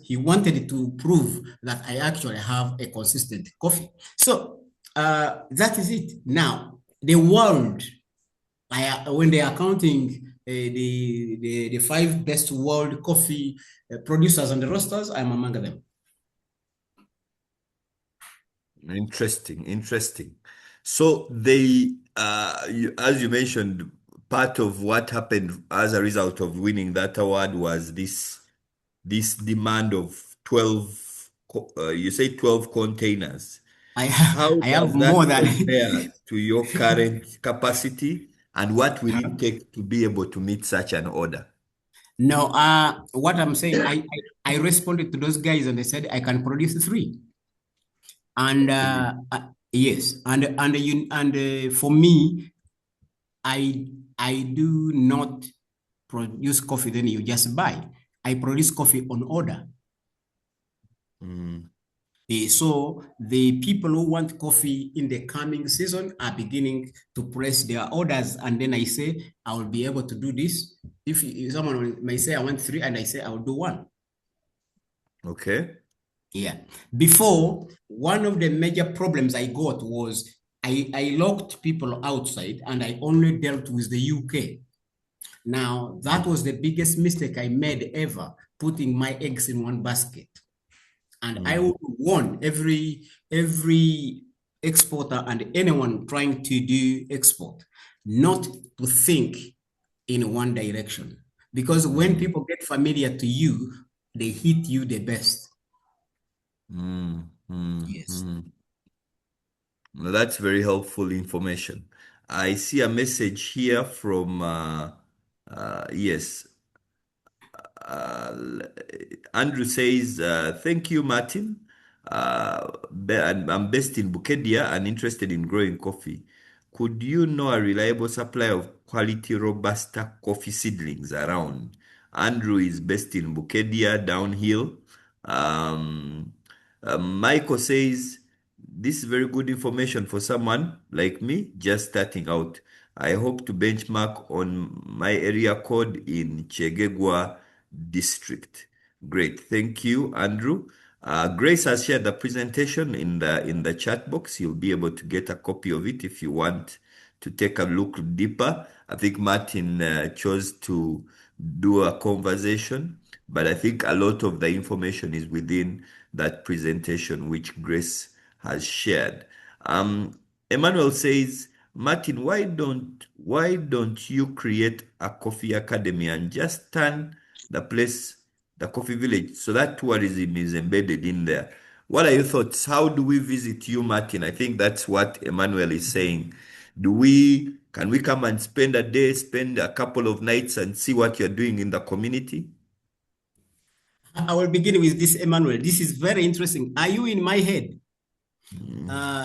he wanted to prove that I actually have a consistent coffee. So that is it. Now the world when they are counting the five best world coffee producers and the roasters, I'm among them. Interesting, interesting. So they, as you mentioned, part of what happened as a result of winning that award was this demand of 12, you say 12 containers. How I have does more that than compare to your current capacity, and what will it take to be able to meet such an order? no. What I'm saying, I responded to those guys and they said I can produce three. And yes, for me, I do not produce coffee then you just buy. I produce coffee on order. Mm. So the people who want coffee in the coming season are beginning to place their orders, and then I say I will be able to do this. If someone may say I want three, and I say I will do one. Okay. Yeah. Before, one of the major problems I got was I locked people outside and I only dealt with the UK. Now, that was the biggest mistake I made ever, putting my eggs in one basket. And I would warn every exporter and anyone trying to do export not to think in one direction. Because when people get familiar to you, they hit you the best. Yes. Now, that's very helpful information. I see a message here from, yes, Andrew says, thank you, Martin. I'm based in Bukedia and interested in growing coffee. Could you know a reliable supply of quality Robusta coffee seedlings around? Andrew is based in Bukedia, downhill. Um, Michael says, this is very good information for someone like me just starting out. I hope to benchmark on my area code in Chegegwa district. Great, thank you, Andrew. Grace has shared the presentation in the chat box. You'll be able to get a copy of it if you want to take a look deeper. I think Martin chose to do a conversation, but I think a lot of the information is within that presentation which Grace has shared. Emmanuel says, Martin, why don't you create a coffee academy and just turn the place the coffee village so that tourism is embedded in there? What are your thoughts? How do we visit you, Martin? I think that's what Emmanuel is saying. Can we come and spend a day, spend a couple of nights and see what you're doing in the community? I will begin with this, Emmanuel. This is very interesting. Are you in my head?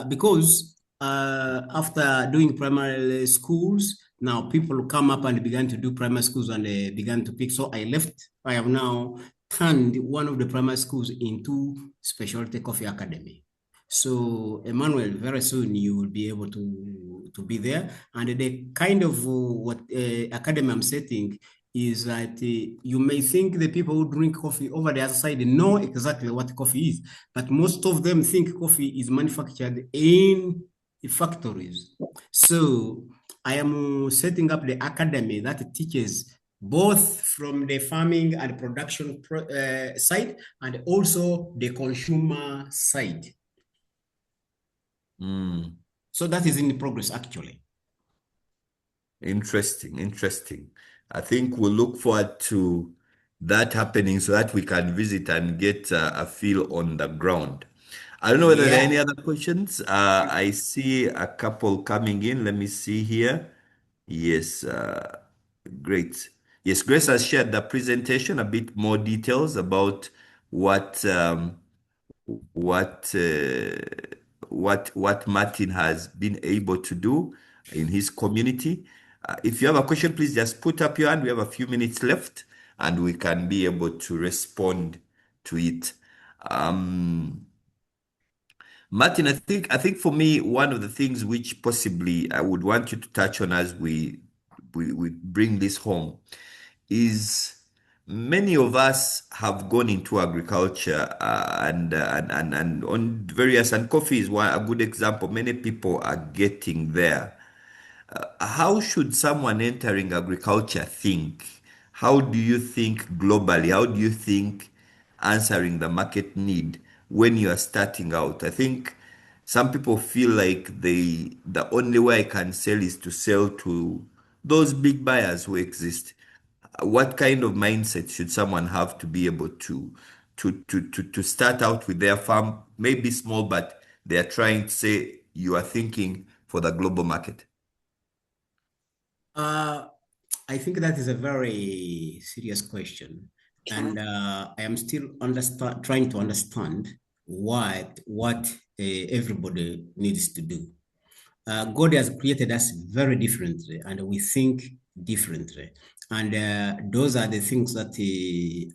Because after doing primary schools, now people come up and began to do primary schools and they began to pick. So I left. I have now turned one of the primary schools into specialty coffee academy. So Emmanuel, very soon you will be able to be there. And the kind of what academy I'm setting is that you may think the people who drink coffee over the other side know exactly what coffee is, but most of them think coffee is manufactured in factories. So I am setting up the academy that teaches both from the farming and production side and also the consumer side. So that is in progress, actually. Interesting, interesting. I think we'll look forward to that happening so that we can visit and get a feel on the ground. I don't know whether there are any other questions. I see a couple coming in. Let me see here. Yes, great. Yes, Grace has shared the presentation, a bit more details about what what uh, what Martin has been able to do in his community. If you have a question, please just put up your hand. We have a few minutes left, and we can be able to respond to it. Martin, I think for me, one of the things which possibly I would want you to touch on as we bring this home is many of us have gone into agriculture and on various, and coffee is one a good example. Many people are getting there. How should someone entering agriculture think? How do you think globally? How do you think answering the market need when you are starting out? I think some people feel like the only way I can sell is to sell to those big buyers who exist. What kind of mindset should someone have to be able to start out with their farm, maybe small, but they are trying to say you are thinking for the global market? I think that is a very serious question, and I am still trying to understand what everybody needs to do. God has created us very differently, and we think differently, and those are the things that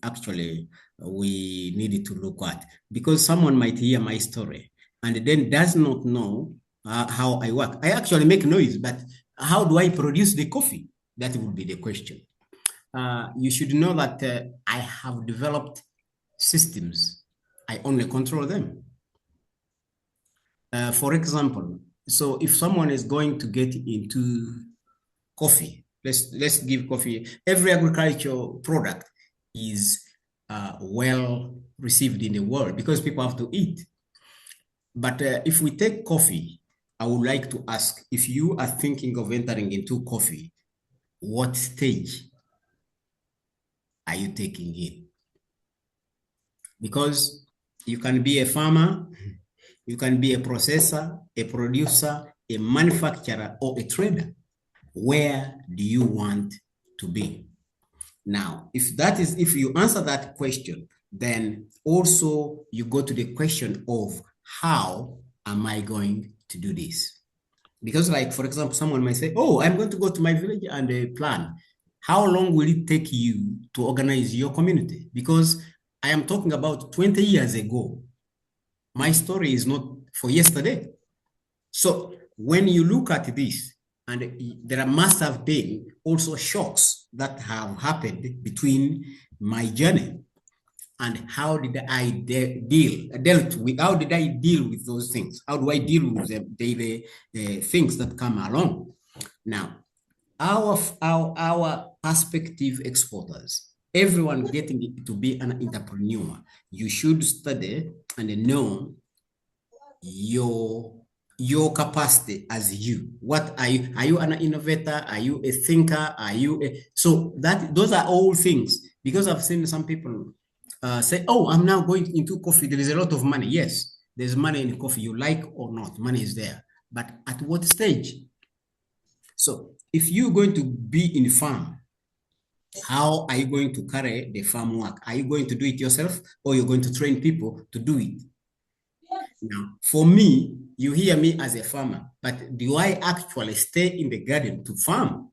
actually we needed to look at, because someone might hear my story and then does not know how I work. I actually make noise, but how do I produce the coffee? That would be the question. You should know that I have developed systems. I only control them. For example, so if someone is going to get into coffee, let's give coffee. Every agricultural product is well received in the world because people have to eat. But if we take coffee, I would like to ask, if you are thinking of entering into coffee, what stage are you taking it? Because you can be a farmer, you can be a processor, a producer, a manufacturer, or a trader. Where do you want to be? Now, if you answer that question, then also you go to the question of how am I going to do this? Because, like, for example, someone might say, oh, I'm going to go to my village and plan. How long will it take you to organize your community? Because I am talking about 20 years ago. My story is not for yesterday. So when you look at this, and there must have been also shocks that have happened between my journey and how did I dealt with, how did I deal with those things? How do I deal with the daily things that come along? Now, our perspective exporters, everyone getting to be an entrepreneur, you should study and know your capacity as you. What are you? Are you an innovator? Are you a thinker? Are you a, so that those are all things, because I've seen some people say, oh, I'm now going into coffee. There is a lot of money. Yes, there's money in coffee, you like or not, money is there. But at what stage? So if you're going to be in farm, how are you going to carry the farm work? Are you going to do it yourself, or you're going to train people to do it? Now, for me, you hear me as a farmer, but do I actually stay in the garden to farm?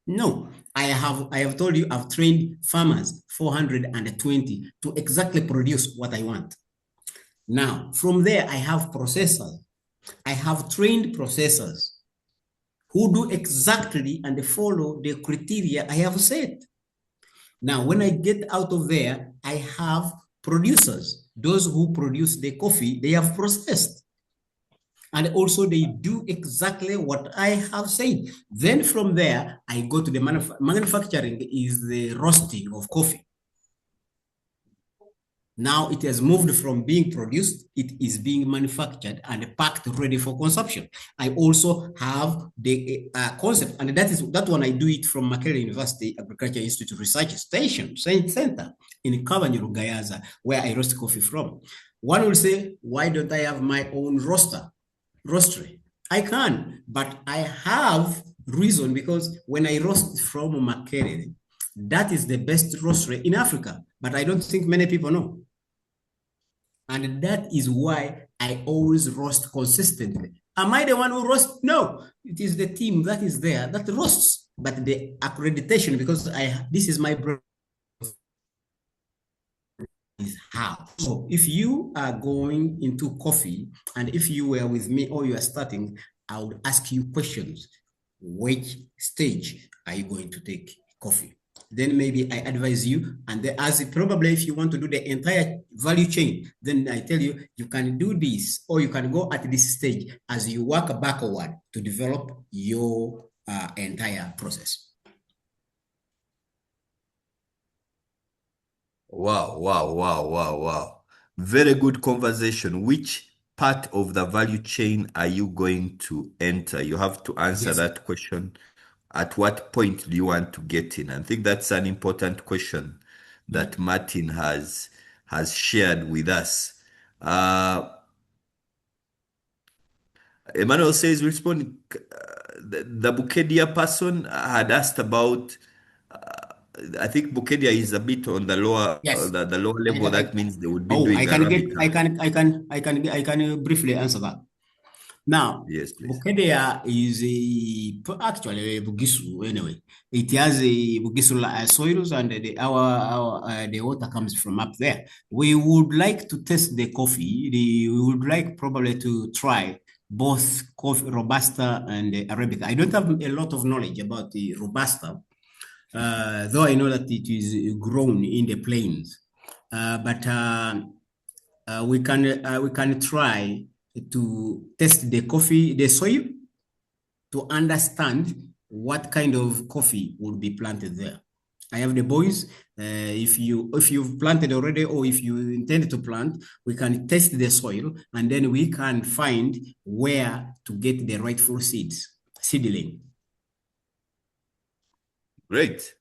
No, I have told you I've trained farmers 420 to exactly produce what I want. Now, from there, I have processors. I have trained processors who do exactly and follow the criteria I have set. Now, when I get out of there, I have producers. Those who produce the coffee, they have processed. And also they do exactly what I have said. Then from there, I go to the manufacturing is the roasting of coffee. Now it has moved from being produced, it is being manufactured and packed ready for consumption. I also have the concept, and that one I do it from Makerere University Agriculture Institute Research Station Center in Kabanyuru, Gayaza, where I roast coffee from. One will say, why don't I have my own roastery? I can, but I have reason, because when I roast from Makerere, that is the best roastery in Africa, but I don't think many people know. And that is why I always roast consistently. Am I the one who roasts? No, it is the team that is there that roasts. But the accreditation, because this is my brand, is how. So if you are going into coffee, and if you were with me or you are starting, I would ask you questions. Which stage are you going to take coffee? then maybe I advise you. And then as probably if you want to do the entire value chain, then I tell you, you can do this, or you can go at this stage as you work backward to develop your entire process. Wow. Very good conversation. Which part of the value chain are you going to enter? You have to answer that question. At what point do you want to get in? I think that's an important question that Martin has shared with us. Emmanuel says, responding, the Bukedia person had asked about, I think Bukedia is a bit on the lower, Yes. the lower level. That means they would be doing I can briefly answer that. Now, yes, please. Bukedia is actually a Bugisu anyway. It has a Bugisu soils, and the water comes from up there. We would like to test the coffee. We would like probably to try both coffee, Robusta and Arabica. I don't have a lot of knowledge about the Robusta, though I know that it is grown in the plains. But we can try to test the soil, to understand what kind of coffee will be planted there. I have the boys. If you've planted already, or if you intend to plant, we can test the soil, and then we can find where to get the rightful seedling. Great.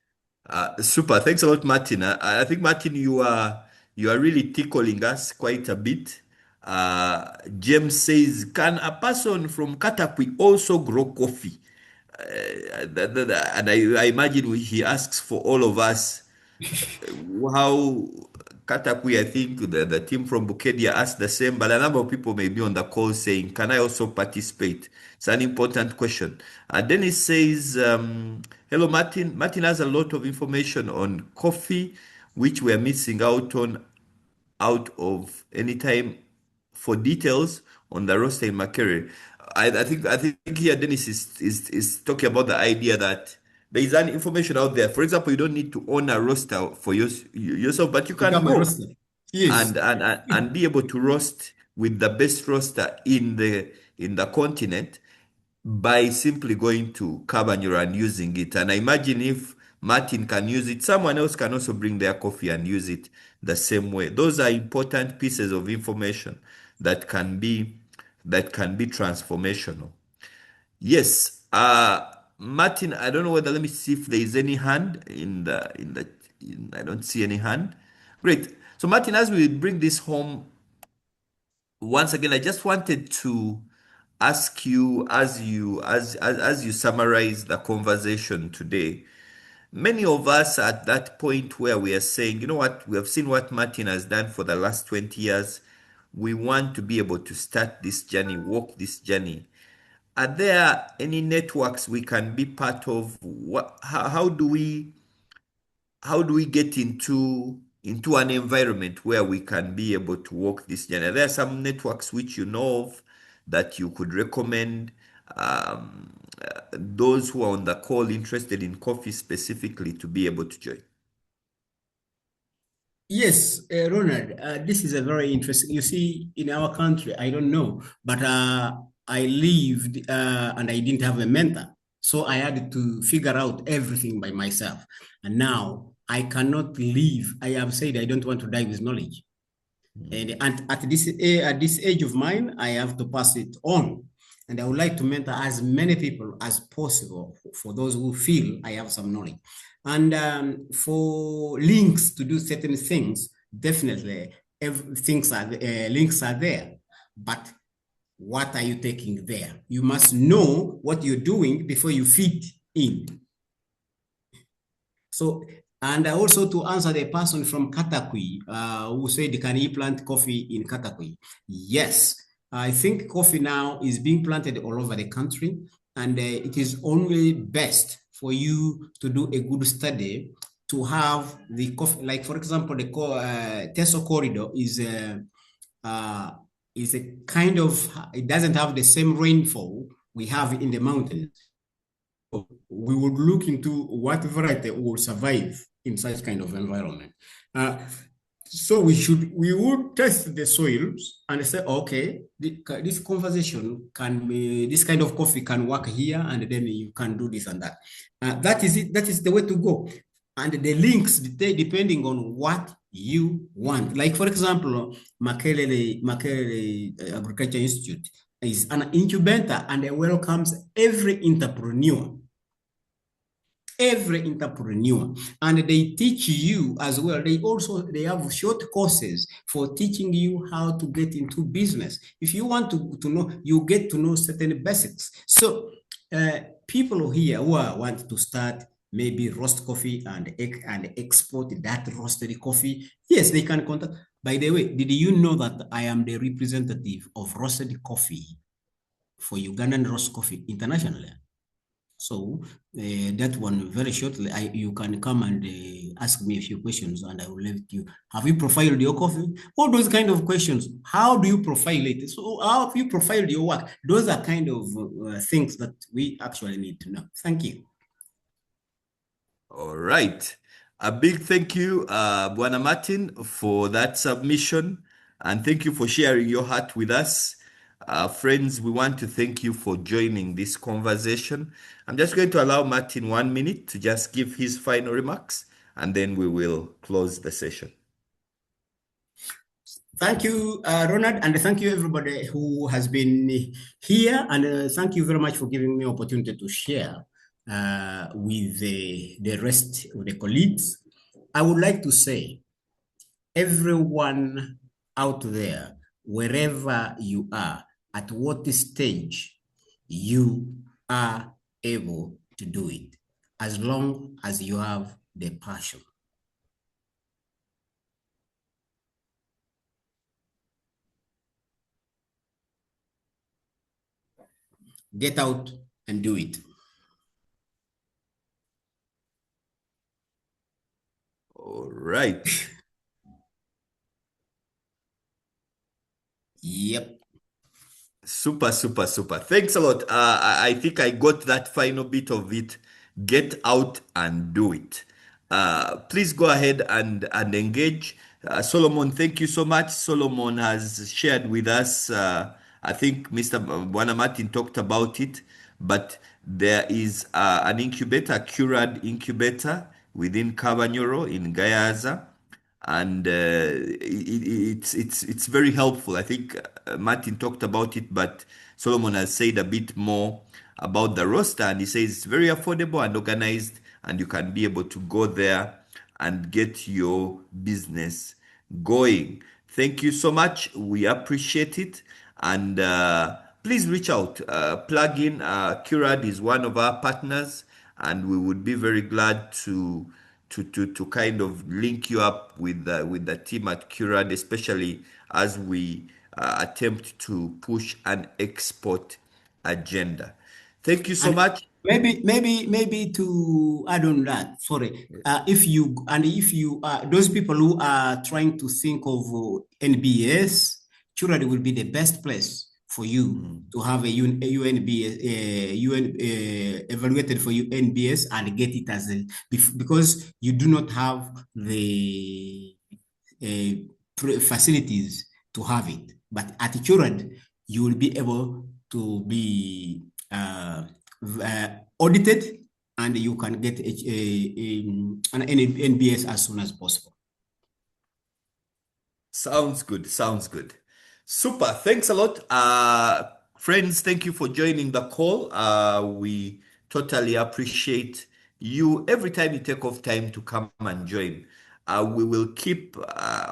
Super. Thanks a lot, Martin. I think, Martin, you are really tickling us quite a bit. James says, can a person from Katakwi also grow coffee? And I imagine he asks for all of us how Katakwi, I think the team from Bukedia asked the same, but a number of people may be on the call saying, can I also participate? It's an important question. Dennis says, hello, Martin. Martin has a lot of information on coffee, which we are missing out of any time for details on the roster in Makere. I think here Dennis is talking about the idea that there is an information out there. For example, you don't need to own a roster for yourself, but you can go yes, and be able to roast with the best roster in the continent by simply going to Cabanura and using it. And I imagine if Martin can use it, someone else can also bring their coffee and use it the same way. Those are important pieces of information that can be transformational. Yes, Martin, I don't know whether, let me see if there is any hand I don't see any hand. Great. So Martin, as we bring this home, once again, I just wanted to ask you, as you summarize the conversation today, many of us at that point where we are saying, you know what, we have seen what Martin has done for the last 20 years. We want to be able to start this journey, walk this journey. Are there any networks we can be part of? How do we get into an environment where we can be able to walk this journey? There are some networks which you know of that you could recommend, those who are on the call interested in coffee specifically to be able to join. Yes, Ronald, this is a very interesting. You see, in our country, I don't know, but I lived and I didn't have a mentor. So I had to figure out everything by myself. And now I cannot live. I have said I don't want to die with knowledge. And at this age of mine, I have to pass it on. And I would like to mentor as many people as possible for those who feel I have some knowledge. And for links to do certain things, definitely links are there. But what are you taking there? You must know what you're doing before you fit in. So, and also to answer the person from Katakwi who said, can he plant coffee in Katakwi? Yes, I think coffee now is being planted all over the country, and it is only best for you to do a good study to have the coffee. Like, for example, the Teso corridor is a kind of, it doesn't have the same rainfall we have in the mountains. we would look into what variety will survive in such kind of environment. So we would test the soils and say, okay, this conversation can be, this kind of coffee can work here, and then you can do this and that. That is it. That is the way to go. And the links, depending on what you want. Like, for example, Makerere Agriculture Institute is an incubator, and it welcomes every entrepreneur, and they teach you as well. They have short courses for teaching you how to get into business. If you want to know, you get to know certain basics. So people here who want to start maybe roast coffee and export that roasted coffee, yes, they can contact. By the way, did you know that I am the representative of roasted coffee for Ugandan Roast Coffee internationally? So that one, very shortly, you can come and ask me a few questions, and I will let you. Have you profiled your coffee? All those kind of questions. How do you profile it? So how have you profiled your work? Those are kind of things that we actually need to know. Thank you. All right. A big thank you, Bwana Martin, for that submission. And thank you for sharing your heart with us. Friends, we want to thank you for joining this conversation. I'm just going to allow Martin 1 minute to just give his final remarks, and then we will close the session. Thank you, Ronald, and thank you everybody who has been here, and thank you very much for giving me opportunity to share with the rest of the colleagues. I would like to say, everyone out there, wherever you are, at what stage you are able to do it, as long as you have the passion. Get out and do it. All right. Yep. Super, super, super. Thanks a lot. I think I got that final bit of it. Get out and do it. Please go ahead and engage. Solomon, thank you so much. Solomon has shared with us, I think Mr. Bwana Martin talked about it, but there is an incubator, a Curad incubator within Kabanyoro in Gayaza. And it's very helpful. I think Martin talked about it, but Solomon has said a bit more about the roster, and he says it's very affordable and organized, and you can be able to go there and get your business going. Thank you so much. We appreciate it, and please reach out. Plug in. Curad is one of our partners, and we would be very glad to kind of link you up with the team at Curad, especially as we attempt to push an export agenda. Thank you so much. Maybe to add on that, sorry, if you those people who are trying to think of NBS, Curad will be the best place for you to have a UNBS, evaluated for UNBS and get it as a, because you do not have the facilities to have it. But at Curad, you will be able to be audited, and you can get an NBS as soon as possible. Sounds good. Sounds good. Super. Thanks a lot. Friends, thank you for joining the call. We totally appreciate you every time you take off time to come and join. We will keep,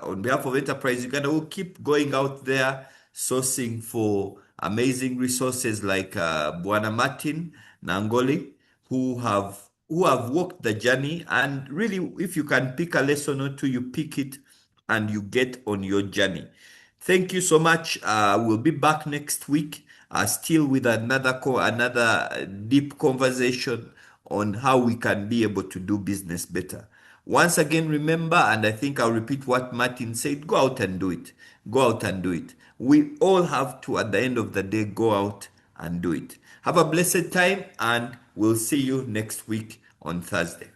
on behalf of Enterprise Uganda, we'll keep going out there sourcing for amazing resources like Bwana Martin, Nangoli, who have walked the journey. And really, if you can pick a lesson or two, you pick it and you get on your journey. Thank you so much. We'll be back next week, still with another deep conversation on how we can be able to do business better. Once again, remember, and I think I'll repeat what Martin said, go out and do it. Go out and do it. We all have to, at the end of the day, go out and do it. Have a blessed time, and We'll see you next week on Thursday.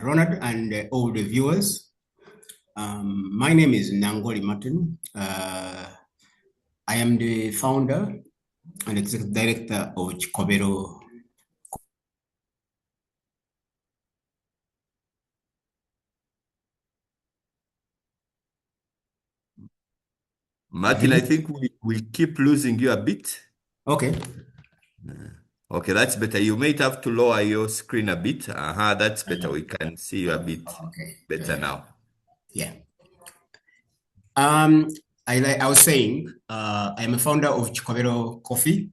Ronald and all the viewers. My name is Nangoli Martin. I am the founder and executive director of Kikobero. Martin, I think we keep losing you a bit. Okay. Okay, that's better. You might have to lower your screen a bit. That's better. We can see you a bit better now. Yeah. I was saying, I am a founder of Kikobero Coffee.